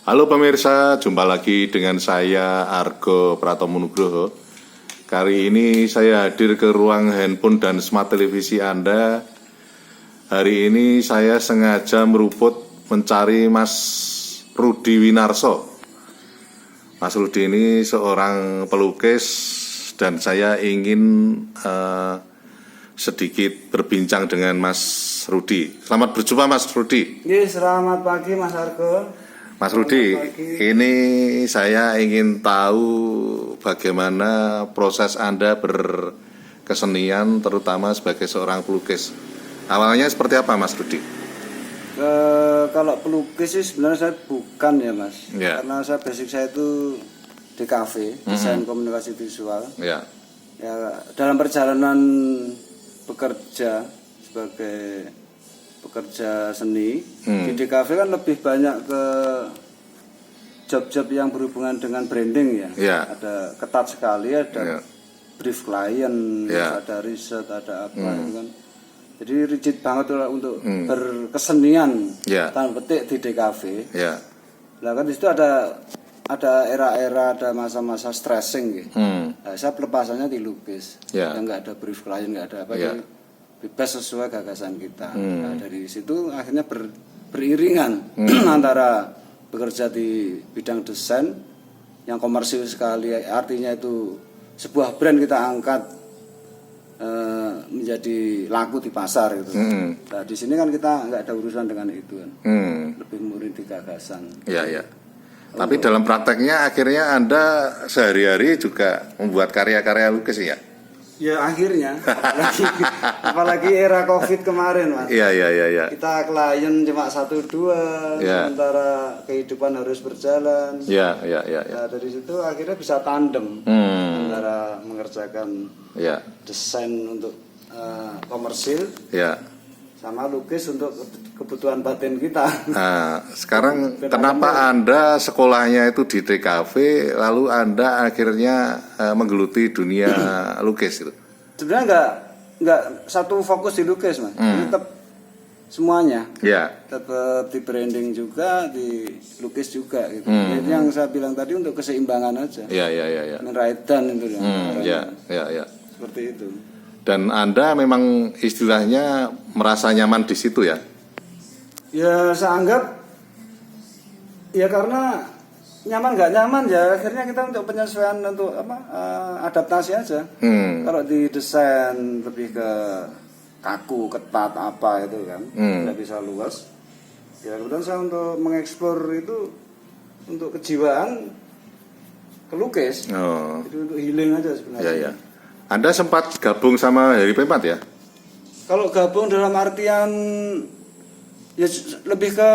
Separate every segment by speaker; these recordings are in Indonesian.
Speaker 1: Halo pemirsa, jumpa lagi dengan saya Argo Pratomo Nugroho. Kali ini saya hadir ke ruang handphone dan smart televisi Anda. Hari ini saya sengaja meruput mencari Mas Rudi Winarso. Mas Rudi ini seorang pelukis dan saya ingin sedikit berbincang dengan Mas Rudi. Selamat berjumpa Mas Rudi.
Speaker 2: Selamat pagi Mas Argo.
Speaker 1: Mas Rudi, ini saya ingin tahu bagaimana proses Anda berkesenian, terutama sebagai seorang pelukis. Awalnya seperti apa, Mas Rudi?
Speaker 2: Kalau pelukis sih sebenarnya saya bukan ya, Mas.
Speaker 1: Ya.
Speaker 2: Karena basic saya itu di kafe, desain komunikasi visual.
Speaker 1: Ya.
Speaker 2: Ya, dalam perjalanan bekerja sebagai pekerja seni di DKV kan lebih banyak ke job-job yang berhubungan dengan branding ya. Ada ketat sekali, ada brief klien, ada riset, ada apa gitu kan. Jadi rigid banget untuk berkesenian tanda petik di DKV. Nah kan di situ ada era-era, ada masa-masa stressing gitu. Nah, saya pelepasannya dilukis. Yang nggak ada brief klien, nggak ada apa gitu. Bebas sesuai gagasan kita. Nah, dari situ akhirnya beriringan antara bekerja di bidang desain yang komersil sekali, artinya itu sebuah brand kita angkat menjadi laku di pasar gitu. Nah, di sini kan kita nggak ada urusan dengan itu kan. Lebih murni di gagasan.
Speaker 1: Iya. Tapi dalam prakteknya akhirnya Anda sehari-hari juga membuat karya-karya lukis ya?
Speaker 2: Ya akhirnya, apalagi era COVID kemarin Mas.
Speaker 1: Iya.
Speaker 2: Kita klien cuma 1-2, sementara kehidupan harus berjalan.
Speaker 1: Iya.
Speaker 2: Nah, dari situ akhirnya bisa tandem antara mengerjakan desain untuk komersil, sama lukis untuk kebutuhan batin kita.
Speaker 1: Nah, sekarang kenapa Anda sekolahnya itu di TKV, lalu Anda akhirnya menggeluti dunia lukis itu?
Speaker 2: Sebenarnya nggak satu fokus di lukis Mas, tetap semuanya. Tetap di branding juga, di lukis juga gitu. Jadi yang saya bilang tadi untuk keseimbangan aja. Menraidan itu ya. Seperti itu.
Speaker 1: Dan Anda memang istilahnya merasa nyaman di situ ya?
Speaker 2: Ya saya anggap ya karena nyaman nggak nyaman ya akhirnya kita untuk penyesuaian untuk adaptasi aja. Kalau di desain lebih ke kaku, ketat apa itu kan nggak bisa luas. Ya kemudian saya untuk mengeksplor itu untuk kejiwaan kelukis. Itu untuk healing aja sebenarnya.
Speaker 1: Anda sempat gabung sama Harry Pemat ya?
Speaker 2: Kalau gabung dalam artian ya lebih ke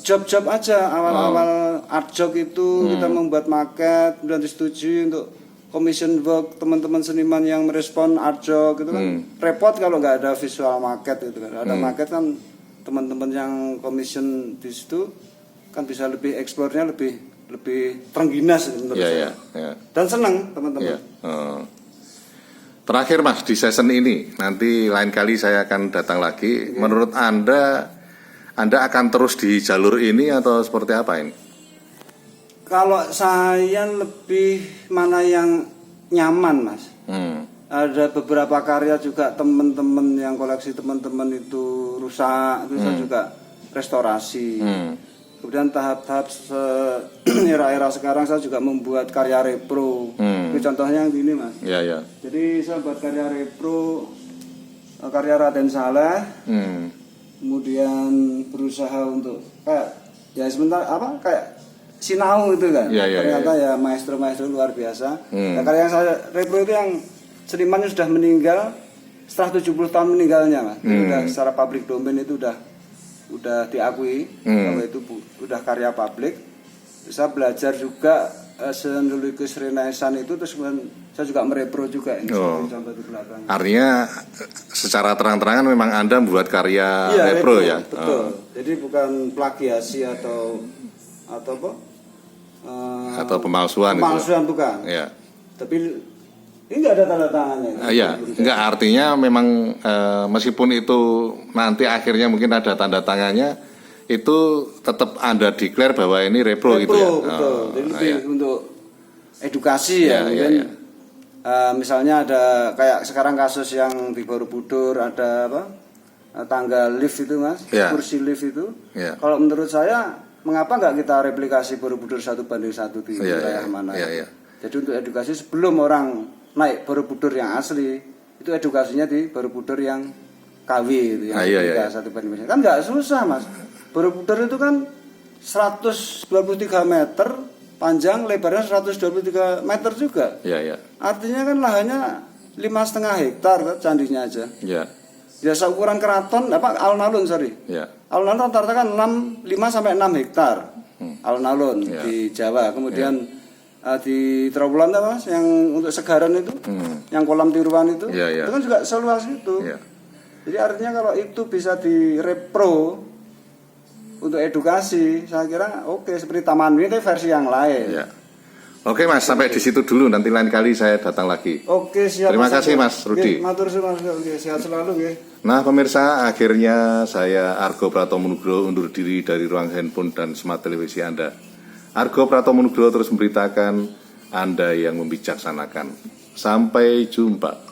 Speaker 2: job-job aja. Awal-awal art job itu kita membuat maket dan disetujui untuk commission work teman-teman seniman yang merespon art job gitu kan. Repot kalau nggak ada visual maket itu kan. Ada maket kan teman-teman yang commission di situ kan bisa lebih eksplornya lebih terengginas menurut saya. Dan senang teman-teman.
Speaker 1: Terakhir Mas, di season ini, nanti lain kali saya akan datang lagi. Menurut Anda akan terus di jalur ini atau seperti apa ini?
Speaker 2: Kalau saya lebih mana yang nyaman Mas. Ada beberapa karya juga teman-teman yang koleksi teman-teman itu rusak, itu saya juga restorasi. Kemudian tahap-tahap era-era sekarang saya juga membuat karya repro. Ini contohnya yang ini Mas. Jadi saya buat karya repro, karya Raden Saleh. Kemudian berusaha untuk kayak kayak sinau itu kan. Ternyata ya maestro-maestro luar biasa. Nah, karya yang saya repro itu yang senimannya sudah meninggal setelah 70 tahun meninggalnya Mas. Udah secara public domain itu udah diakui kalau itu udah karya publik. Saya belajar juga seni lukis Renaissance itu, terus saya juga merepro juga ini contoh di belakang.
Speaker 1: Artinya secara terang-terangan memang Anda membuat karya repro ya?
Speaker 2: Betul. Jadi bukan plagiasi atau apa?
Speaker 1: Atau pemalsuan
Speaker 2: itu. Bukan. Tapi ini nggak ada tanda tangannya.
Speaker 1: Nggak, artinya memang meskipun itu nanti akhirnya mungkin ada tanda tangannya, itu tetap Anda declare bahwa ini repro gitu ya?
Speaker 2: Betul. Jadi lebih untuk edukasi ya,
Speaker 1: Iya,
Speaker 2: mungkin
Speaker 1: iya.
Speaker 2: misalnya ada kayak sekarang kasus yang di Borobudur ada apa tangga lift itu mas,
Speaker 1: Iya.
Speaker 2: kursi lift itu.
Speaker 1: Iya.
Speaker 2: Kalau menurut saya mengapa nggak kita replikasi Borobudur 1:1 di
Speaker 1: Iya,
Speaker 2: wilayah
Speaker 1: iya.
Speaker 2: mana?
Speaker 1: Iya, iya.
Speaker 2: Jadi untuk edukasi sebelum orang naik Borobudur yang asli itu edukasinya di Borobudur yang KW itu yang
Speaker 1: Iya, iya.
Speaker 2: 1:1 kan nggak susah mas. Borobudur itu kan 123 meter panjang, lebarnya 123 meter juga.
Speaker 1: Iya, iya.
Speaker 2: Artinya kan lahannya 5,5 hektar kan, candinya aja.
Speaker 1: Iya.
Speaker 2: Ya seukuran keraton alun-alun
Speaker 1: Iya.
Speaker 2: alun-alun rata-rata kan 5 sampai 6 hektar alun-alun
Speaker 1: Ya.
Speaker 2: di Jawa. Kemudian di Trawulan apa mas yang untuk Segaran itu, yang kolam tiruan itu,
Speaker 1: Ya, ya.
Speaker 2: itu kan juga seluas itu.
Speaker 1: Ya.
Speaker 2: Jadi artinya kalau itu bisa direpro untuk edukasi, saya kira oke, seperti Taman Mini tapi versi yang lain.
Speaker 1: Ya. Oke Mas, sampai di situ dulu. Nanti lain kali saya datang lagi.
Speaker 2: Oke, siap.
Speaker 1: Terima kasih, Mas Rudi.
Speaker 2: Oke, matur suwun Mas. Oke, sehat selalu nggih.
Speaker 1: Nah pemirsa, akhirnya saya Argo Pratomo Nugroho undur diri dari ruang handphone dan smart televisi Anda. Argo Pratomo Nugroho terus memberitakan, Anda yang membijaksanakan. Sampai jumpa.